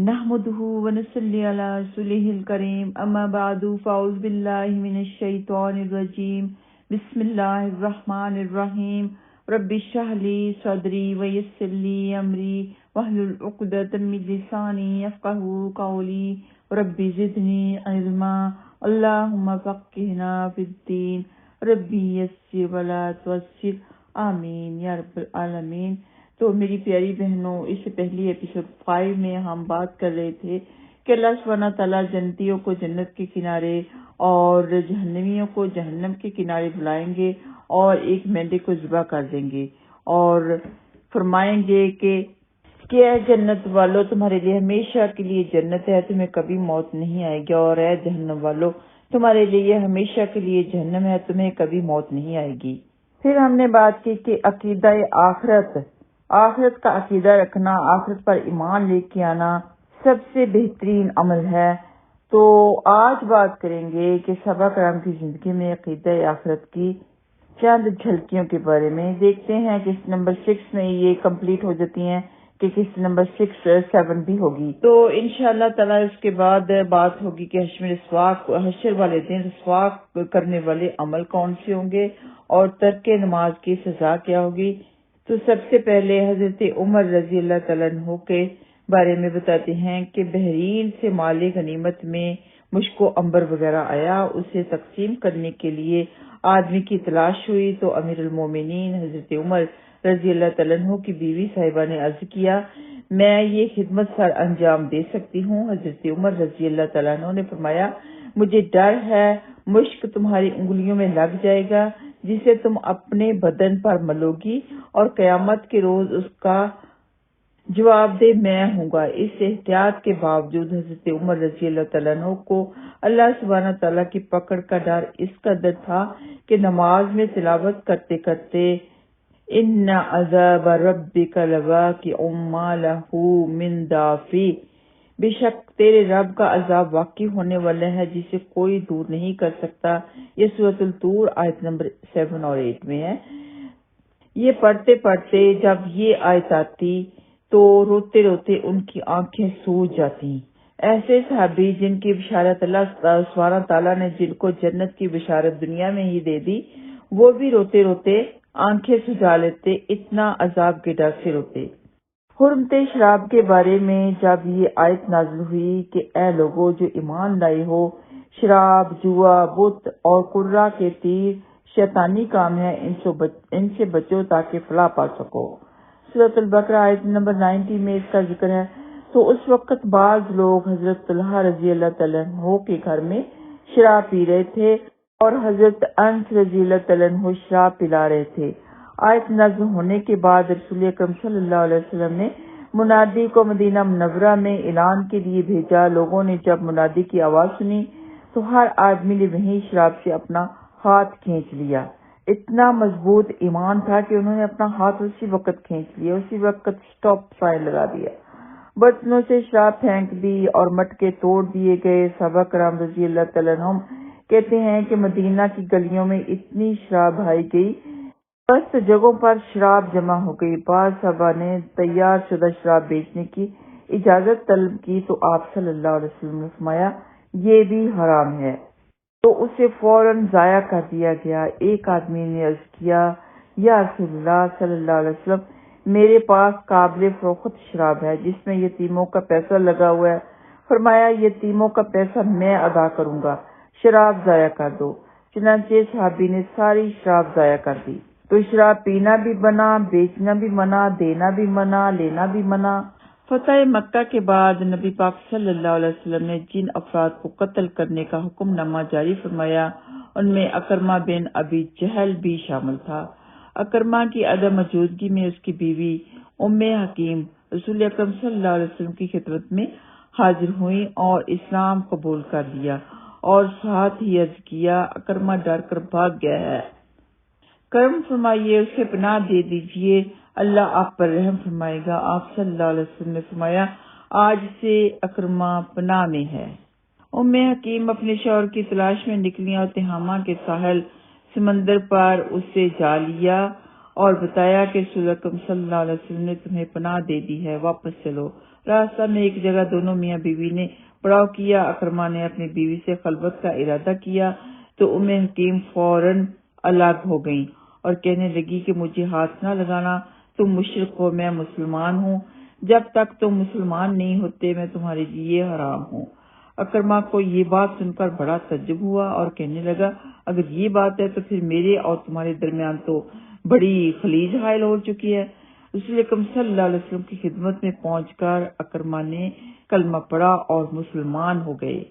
نحمده ونصلي على رسوله الكريم اما بعد فاعوذ بالله من الشيطان الرجيم بسم الله الرحمن الرحيم رب اشرح لي صدري ويسر لي امري واحلل عقدة من لساني يفقهوا قولي رب زدني علما اللهم فقهنا في الدين ربي يسر ولا تعسر آمین یا رب العالمین۔ تو میری پیاری بہنوں، اس سے پہلی ایپیسوڈ 5 میں ہم بات کر رہے تھے کہ اللہ سبحانہ تعالیٰ جنتیوں کو جنت کے کنارے اور جہنمیوں کو جہنم کے کنارے بلائیں گے اور ایک مینڈے کو ذبح کر دیں گے اور فرمائیں گے کہ اے جنت والو، تمہارے لیے ہمیشہ کے لیے جنت ہے، تمہیں کبھی موت نہیں آئے گی، اور اے جہنم والو، تمہارے لیے ہمیشہ کے لیے جہنم ہے، تمہیں کبھی موت نہیں آئے گی۔ پھر ہم نے بات کی کہ عقیدہ آخرت کا عقیدہ رکھنا، آخرت پر ایمان لے کے آنا سب سے بہترین عمل ہے۔ تو آج بات کریں گے کہ صحابہ کرام کی زندگی میں عقیدہ آخرت کی چند جھلکیوں کے بارے میں۔ دیکھتے ہیں کہ نمبر 6 میں یہ کمپلیٹ ہو جاتی ہیں کہ کس نمبر 6 7 بھی ہوگی، تو انشاءاللہ تعالی اس کے بعد بات ہوگی کہ حشر والے دن رسوا کرنے والے عمل کون سے ہوں گے اور ترک نماز کی سزا کیا ہوگی۔ تو سب سے پہلے حضرت عمر رضی اللہ تعالیٰ عنہ کے بارے میں بتاتے ہیں کہ بحرین سے مال غنیمت میں مشک و عنبر وغیرہ آیا، اسے تقسیم کرنے کے لیے آدمی کی تلاش ہوئی تو امیر المومنین حضرت عمر رضی اللہ تعالیٰ عنہ کی بیوی صاحبہ نے عرض کیا، میں یہ خدمت سر انجام دے سکتی ہوں۔ حضرت عمر رضی اللہ تعالیٰ عنہ نے فرمایا، مجھے ڈر ہے مشک تمہاری انگلیوں میں لگ جائے گا جسے تم اپنے بدن پر ملو گی اور قیامت کے روز اس کا جواب دہ میں ہوں گا۔ اس احتیاط کے باوجود حضرت عمر رضی اللہ تعالیٰ عنہ کو اللہ سبحانہ تعالیٰ کی پکڑ کا ڈر اس قدر تھا کہ نماز میں تلاوت کرتے کرتے ان عذاب ربک لواقع ما لہ من دافع، بے شک تیرے رب کا عذاب واقع ہونے والا ہے جسے کوئی دور نہیں کر سکتا۔ یہ سورۃ الطور آیت نمبر 7 اور 8 میں ہے۔ یہ پڑھتے پڑھتے جب یہ آیت آتی تو روتے روتے ان کی آنکھیں سوج جاتی۔ ایسے صحابی جن کی بشارت اللہ سبحانہ تعالیٰ نے جن کو جنت کی بشارت دنیا میں ہی دے دی، وہ بھی روتے روتے آنکھیں سجا لیتے، اتنا عذاب کے ڈر سے روتے۔ حرمت شراب کے بارے میں جب یہ آیت نازل ہوئی کہ اے لوگو جو ایمان لائے ہو، شراب، جوا، بت اور قرہ کے تیر شیطانی کام ہے، ان سے بچو تاکہ فلاح پا سکو۔ سورۃ البقرہ آیت نمبر 90 میں اس کا ذکر ہے۔ تو اس وقت بعض لوگ حضرت طلحہ رضی اللہ تعالیٰ عنہ کے گھر میں شراب پی رہے تھے اور حضرت انس رضی اللہ تعالیٰ عنہ شراب پلا رہے تھے۔ آیت نازل ہونے کے بعد رسول اکرم صلی اللہ علیہ وسلم نے منادی کو مدینہ منورہ میں اعلان کے لیے بھیجا۔ لوگوں نے جب منادی کی آواز سنی تو ہر آدمی نے وہیں شراب سے اپنا ہاتھ کھینچ لیا۔ اتنا مضبوط ایمان تھا کہ انہوں نے اپنا ہاتھ اسی وقت کھینچ لیا، اسی وقت سٹاپ سائن لگا دیا، برتنوں سے شراب پھینک دی اور مٹکے توڑ دیے گئے۔ صحابہ کرام رضی اللہ تعالیٰ عنہم کہتے ہیں کہ مدینہ کی گلیوں میں اتنی شراب بہائی گئی، بس جگہوں پر شراب جمع ہو گئی۔ بعض صحابہ نے تیار شدہ شراب بیچنے کی اجازت طلب کی تو آپ صلی اللہ علیہ وسلم نے فرمایا یہ بھی حرام ہے، تو اسے فوراً ضائع کر دیا گیا۔ ایک آدمی نے عرض کیا، یا رسول اللہ صلی اللہ علیہ وسلم، میرے پاس قابل فروخت شراب ہے جس میں یتیموں کا پیسہ لگا ہوا ہے۔ فرمایا یتیموں کا پیسہ میں ادا کروں گا، شراب ضائع کر دو۔ چنانچہ صحابی نے ساری شراب ضائع کر دی۔ تو شراب پینا بھی منع، بیچنا بھی منع، دینا بھی منع، لینا بھی منع۔ فتح مکہ کے بعد نبی پاک صلی اللہ علیہ وسلم نے جن افراد کو قتل کرنے کا حکم نامہ جاری فرمایا ان میں اکرمہ بن ابی جہل بھی شامل تھا۔ اکرمہ کی عدم موجودگی میں اس کی بیوی ام حکیم رسول اکرم صلی اللہ علیہ وسلم کی خدمت میں حاضر ہوئی اور اسلام قبول کر لیا اور ساتھ ہی عرض کیا، اکرمہ ڈر کر بھاگ گیا ہے، کرم فرمائیے، اسے پناہ دے دیجئے، اللہ آپ پر رحم فرمائے گا۔ آپ صلی اللہ علیہ وسلم نے فرمایا آج سے اکرمہ پناہ میں ہے۔ ام حکیم اپنے شوہر کی تلاش میں نکلی اور تہامہ کے ساحل سمندر پر اسے جا لیا اور بتایا کہ رسول اکرم صلی اللہ علیہ وسلم نے تمہیں پناہ دے دی ہے، واپس چلو۔ راستہ میں ایک جگہ دونوں میاں بیوی نے پڑاؤ کیا۔ اکرمہ نے اپنی بیوی سے خلوت کا ارادہ کیا تو حکیم فوراً الگ ہو گئیں اور کہنے لگی کہ مجھے ہاتھ نہ لگانا، تم مشرک ہو، میں مسلمان ہوں، جب تک تم مسلمان نہیں ہوتے میں تمہارے لیے حرام ہوں۔ اکرمہ کو یہ بات سن کر بڑا تعجب ہوا اور کہنے لگا اگر یہ بات ہے تو پھر میرے اور تمہارے درمیان تو بڑی خلیج حائل ہو چکی ہے۔ رسول اکرم صلی اللہ علیہ وسلم کی خدمت میں پہنچ کر اکرمہ نے کلمہ پڑھا اور مسلمان ہو گئے۔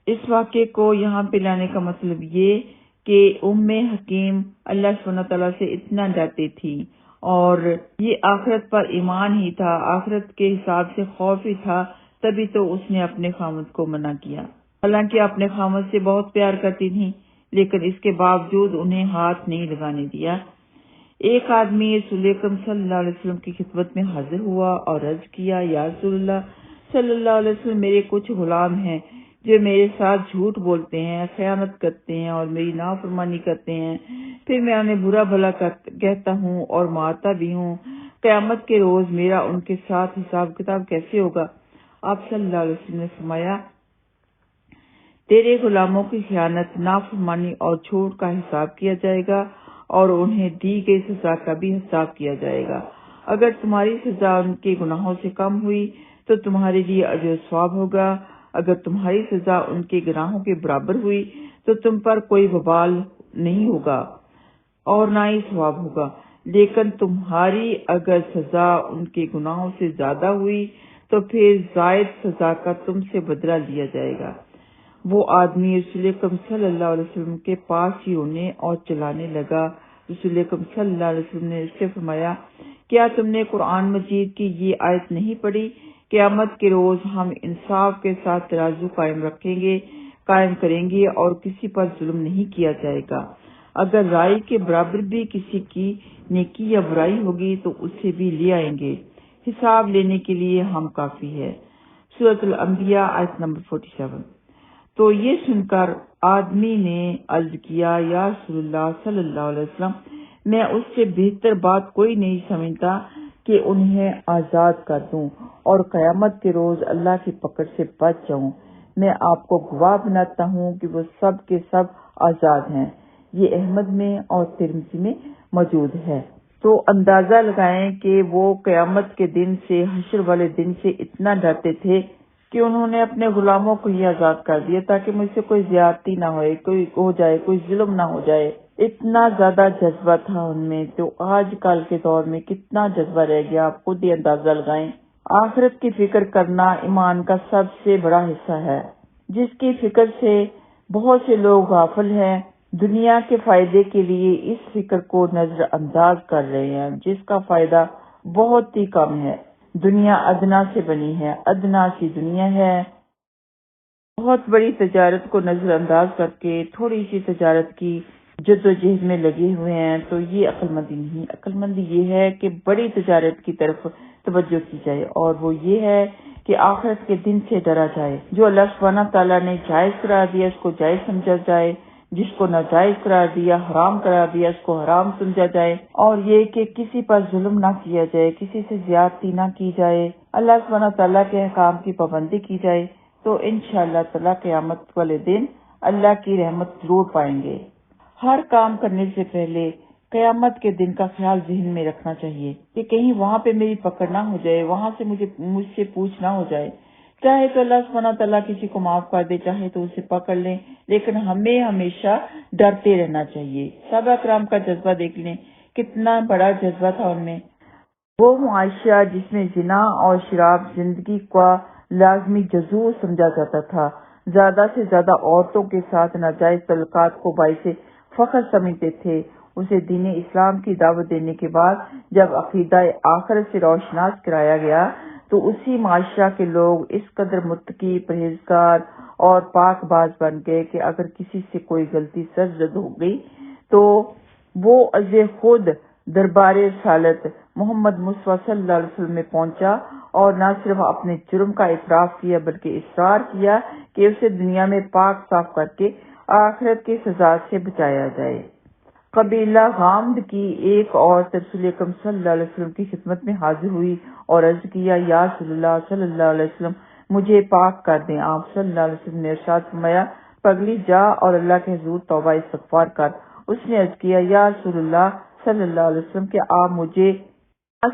اس واقعے کو یہاں پہ لانے کا مطلب یہ کہ حکیم اللہ سبحانہ تعالیٰ سے اتنا ڈرتی تھی اور یہ آخرت پر ایمان ہی تھا، آخرت کے حساب سے خوف ہی تھا، تبھی تو اس نے اپنے خامد کو منع کیا۔ حالانکہ اپنے خامد سے بہت پیار کرتی تھی لیکن اس کے باوجود انہیں ہاتھ نہیں لگانے دیا۔ ایک آدمی رسول اکرم صلی اللہ علیہ وسلم کی خدمت میں حاضر ہوا اور عرض کیا یا رسول اللہ صلی اللہ علیہ وسلم، میرے کچھ غلام ہیں جو میرے ساتھ جھوٹ بولتے ہیں، خیانت کرتے ہیں اور میری نافرمانی کرتے ہیں، پھر میں انہیں برا بھلا کہتا ہوں اور مارتا بھی ہوں، قیامت کے روز میرا ان کے ساتھ حساب کتاب کیسے ہوگا؟ آپ صلی اللہ علیہ وسلم نے فرمایا تیرے غلاموں کی خیانت، نافرمانی اور جھوٹ کا حساب کیا جائے گا اور انہیں دی گئی سزا کا بھی حساب کیا جائے گا۔ اگر تمہاری سزا ان کے گناہوں سے کم ہوئی تو تمہارے لیے اجر و ثواب ہوگا، اگر تمہاری سزا ان کے گناہوں کے برابر ہوئی تو تم پر کوئی وبال نہیں ہوگا اور نہ ہی ثواب ہوگا، لیکن تمہاری اگر سزا ان کے گناہوں سے زیادہ ہوئی تو پھر زائد سزا کا تم سے بدلہ لیا جائے گا۔ وہ آدمی رسول اکرم صلی اللہ علیہ وسلم کے پاس ہی رونے اور چلانے لگا۔ رسول اکرم صلی اللہ علیہ وسلم نے اس سے فرمایا کیا تم نے قرآن مجید کی یہ آیت نہیں پڑھی؟ قیامت کے روز ہم انصاف کے ساتھ ترازو قائم کریں گے اور کسی پر ظلم نہیں کیا جائے گا۔ اگر رائے کے برابر بھی کسی کی نیکی یا برائی ہوگی تو اسے بھی لے آئیں گے، حساب لینے کے لیے ہم کافی ہے۔ سورۃ الانبیاء آیت نمبر 47۔ تو یہ سن کر آدمی نے عرض کیا یا رسول اللہ صلی اللہ علیہ وسلم، میں اس سے بہتر بات کوئی نہیں سمجھتا کہ انہیں آزاد کر دوں اور قیامت کے روز اللہ کی پکڑ سے بچ جاؤں۔ میں آپ کو گواہ بناتا ہوں کہ وہ سب کے سب آزاد ہیں۔ یہ احمد میں اور ترمذی میں موجود ہے۔ تو اندازہ لگائیں کہ وہ قیامت کے دن سے، حشر والے دن سے اتنا ڈرتے تھے کہ انہوں نے اپنے غلاموں کو ہی آزاد کر دیا تاکہ مجھ سے کوئی زیادتی نہ کوئی ظلم نہ ہو جائے۔ اتنا زیادہ جذبہ تھا ان میں، تو آج کل کے دور میں کتنا جذبہ رہ گیا، آپ خود ہی اندازہ لگائیں۔ آخرت کی فکر کرنا ایمان کا سب سے بڑا حصہ ہے، جس کی فکر سے بہت سے لوگ غافل ہیں، دنیا کے فائدے کے لیے اس فکر کو نظر انداز کر رہے ہیں، جس کا فائدہ بہت ہی کم ہے۔ دنیا ادنا سے بنی ہے، ادنا سی دنیا ہے۔ بہت بڑی تجارت کو نظر انداز کر کے تھوڑی سی تجارت کی جدوجہد میں لگے ہوئے ہیں، تو یہ عقل مندی نہیں۔ عقل مندی یہ ہے کہ بڑی تجارت کی طرف توجہ کی جائے، اور وہ یہ ہے کہ آخرت کے دن سے ڈرا جائے۔ جو اللہ سبحانہ تعالیٰ نے جائز قرار دیا اس کو جائز سمجھا جائے، جس کو ناجائز قرار دیا، حرام قرار دیا، اس کو حرام سمجھا جائے، اور یہ کہ کسی پر ظلم نہ کیا جائے، کسی سے زیادتی نہ کی جائے، اللہ سبحانہ تعالیٰ کے احکام کی پابندی کی جائے، تو انشاءاللہ تعالیٰ قیامت والے دن اللہ کی رحمت ضرور پائیں گے۔ ہر کام کرنے سے پہلے قیامت کے دن کا خیال ذہن میں رکھنا چاہیے کہ کہیں وہاں پہ میری پکڑ نہ ہو جائے، وہاں سے مجھ سے پوچھ نہ ہو جائے۔ چاہے تو اللہ سبحانہ تعالیٰ کسی کو معاف کر دے، چاہے تو اسے پکڑ لیں، لیکن ہمیں ہمیشہ ڈرتے رہنا چاہیے۔ صحابہ کرام کا جذبہ دیکھ لیں، کتنا بڑا جذبہ تھا ان میں۔ وہ معاشرہ جس میں زنا اور شراب زندگی کا لازمی جزو سمجھا جاتا تھا، زیادہ سے زیادہ عورتوں کے ساتھ ناجائز تعلقات کو باعث فخر سمجھتے تھے، اسے دین اسلام کی دعوت دینے کے بعد جب عقیدہ آخرت سے روشناس کرایا گیا تو اسی معاشرہ کے لوگ اس قدر متقی، پرہیزگار اور پاک باز بن گئے کہ اگر کسی سے کوئی غلطی سرزد ہو گئی تو وہ از خود دربار رسالت محمد مصطفیٰ صلی اللہ علیہ وسلم میں پہنچا اور نہ صرف اپنے جرم کا اعتراف کیا بلکہ اصرار کیا کہ اسے دنیا میں پاک صاف کر کے آخرت کی سزا سے بچایا جائے۔ قبیلہ غامد کی ایک عورت رسول اکرم صلی اللہ علیہ وسلم کی خدمت میں حاضر ہوئی اور عرض کیا، یا رسول اللہ صلی اللہ علیہ وسلم مجھے پاک کر دیں۔ آپ صلی اللہ علیہ وسلم نے ارشاد فرمایا، پگلی جا اور اللہ کے حضور توبہ استغفار کر۔ اس نے عرض کیا، یا رسول اللہ صلی اللہ علیہ وسلم کہ آپ مجھے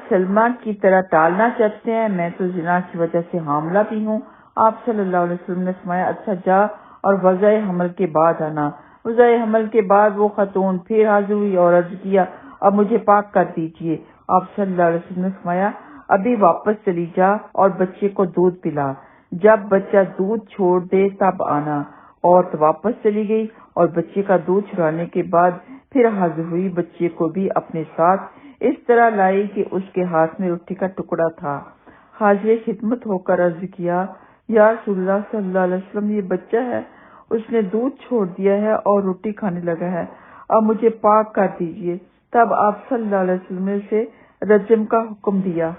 سلمہ کی طرح ٹالنا چاہتے ہیں، میں تو زنا کی وجہ سے حاملہ بھی ہوں۔ آپ صلی اللہ علیہ وسلم نے فرمایا، اچھا جا اور وضع حمل کے بعد آنا۔ وضع حمل کے بعد وہ خاتون پھر حاضر ہوئی اور عرض کیا، اب مجھے پاک کر دیجئے۔ آپ صلی اللہ علیہ وسلم نے فرمایا، ابھی واپس چلی جا اور بچے کو دودھ پلا، جب بچہ دودھ چھوڑ دے تب آنا۔ عورت واپس چلی گئی اور بچے کا دودھ چھڑانے کے بعد پھر حاضر ہوئی، بچے کو بھی اپنے ساتھ اس طرح لائی کہ اس کے ہاتھ میں روٹی کا ٹکڑا تھا۔ حاضر خدمت ہو کر عرض کیا، یا رسول اللہ صلی اللہ علیہ وسلم یہ بچہ ہے، اس نے دودھ چھوڑ دیا ہے اور روٹی کھانے لگا ہے، اب مجھے پاک کر دیجئے۔ تب آپ صلی اللہ علیہ وسلم نے اسے رجم کا حکم دیا۔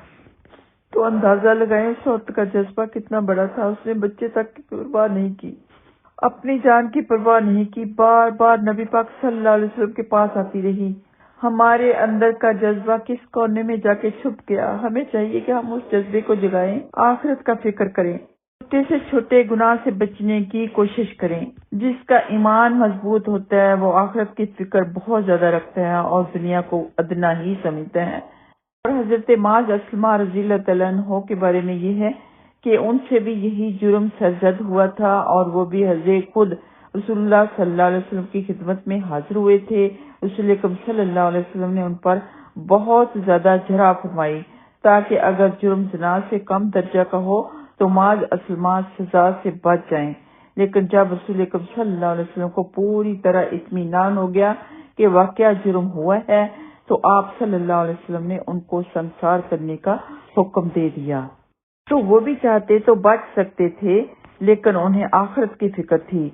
تو اندازہ لگائیں اس عورت کا جذبہ کتنا بڑا تھا، اس نے بچے تک کی پرواہ نہیں کی، اپنی جان کی پرواہ نہیں کی، بار بار نبی پاک صلی اللہ علیہ وسلم کے پاس آتی رہی۔ ہمارے اندر کا جذبہ کس کونے میں جا کے چھپ گیا؟ ہمیں چاہیے کہ ہم اس جذبے کو جگائیں، آخرت کا فکر کریں، چھوٹے سے چھوٹے گناہ سے بچنے کی کوشش کریں۔ جس کا ایمان مضبوط ہوتا ہے وہ آخرت کی فکر بہت زیادہ رکھتا ہے اور دنیا کو ادنا ہی سمجھتا ہے۔ اور حضرت معاذ اسلمہ رضی اللہ تعالیٰ عنہ کے بارے میں یہ ہے کہ ان سے بھی یہی جرم سرزد ہوا تھا اور وہ بھی حضرت خود رسول اللہ صلی اللہ علیہ وسلم کی خدمت میں حاضر ہوئے تھے۔ رسول اکرم صلی اللہ علیہ وسلم نے ان پر بہت زیادہ جرح فرمائی تاکہ اگر جرم زنا سے کم درجہ کا ہو تو معاذ اسلمہ سزا سے بچ جائیں، لیکن جب رسول اکرم صلی اللہ علیہ وسلم کو پوری طرح اطمینان ہو گیا کہ واقعہ جرم ہوا ہے تو آپ صلی اللہ علیہ وسلم نے ان کو سنسار کرنے کا حکم دے دیا۔ تو وہ بھی چاہتے تو بچ سکتے تھے، لیکن انہیں آخرت کی فکر تھی۔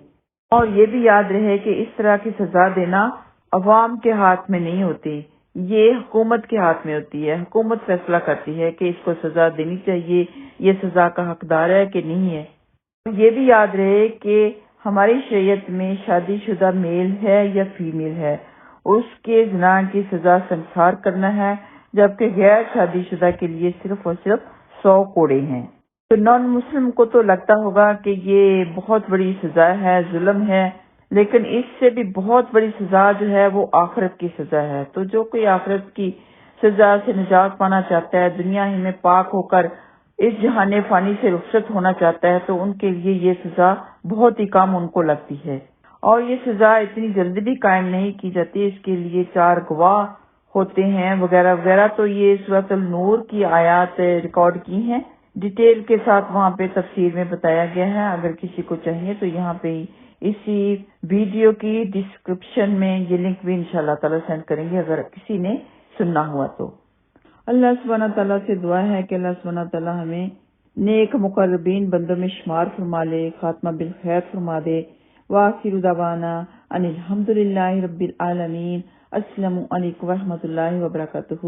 اور یہ بھی یاد رہے کہ اس طرح کی سزا دینا عوام کے ہاتھ میں نہیں ہوتی، یہ حکومت کے ہاتھ میں ہوتی ہے۔ حکومت فیصلہ کرتی ہے کہ اس کو سزا دینی چاہیے، یہ سزا کا حقدار ہے کہ نہیں ہے۔ یہ بھی یاد رہے کہ ہماری شریعت میں شادی شدہ میل ہے یا فیمیل ہے، اس کے زنا کی سزا سنسار کرنا ہے، جبکہ غیر شادی شدہ کے لیے صرف اور صرف 100 کوڑے ہیں۔ تو نان مسلم کو تو لگتا ہوگا کہ یہ بہت بڑی سزا ہے، ظلم ہے، لیکن اس سے بھی بہت بڑی سزا جو ہے وہ آخرت کی سزا ہے۔ تو جو کوئی آخرت کی سزا سے نجات پانا چاہتا ہے، دنیا ہی میں پاک ہو کر اس جہان فانی سے رخصت ہونا چاہتا ہے، تو ان کے لیے یہ سزا بہت ہی کم ان کو لگتی ہے۔ اور یہ سزا اتنی جلدی بھی قائم نہیں کی جاتی، اس کے لیے 4 گواہ ہوتے ہیں وغیرہ وغیرہ۔ تو یہ سورۃ النور کی آیات ریکارڈ کی ہیں، ڈیٹیل کے ساتھ وہاں پہ تفسیر میں بتایا گیا ہے۔ اگر کسی کو چاہیے تو یہاں پہ اسی ویڈیو کی ڈسکرپشن میں یہ لنک بھی انشاءاللہ تعالی سینڈ کریں گے اگر کسی نے سننا ہوا تو۔ اللہ سبحانہ تعالیٰ سے دعا ہے کہ اللہ سبحانہ تعالیٰ ہمیں نیک مقربین بندوں میں شمار فرما لے، خاتمہ بالخیر فرما دے۔ وآخر دعوانا ان الحمدللہ رب العالمین۔ السلام علیکم ورحمۃ اللہ وبرکاتہ۔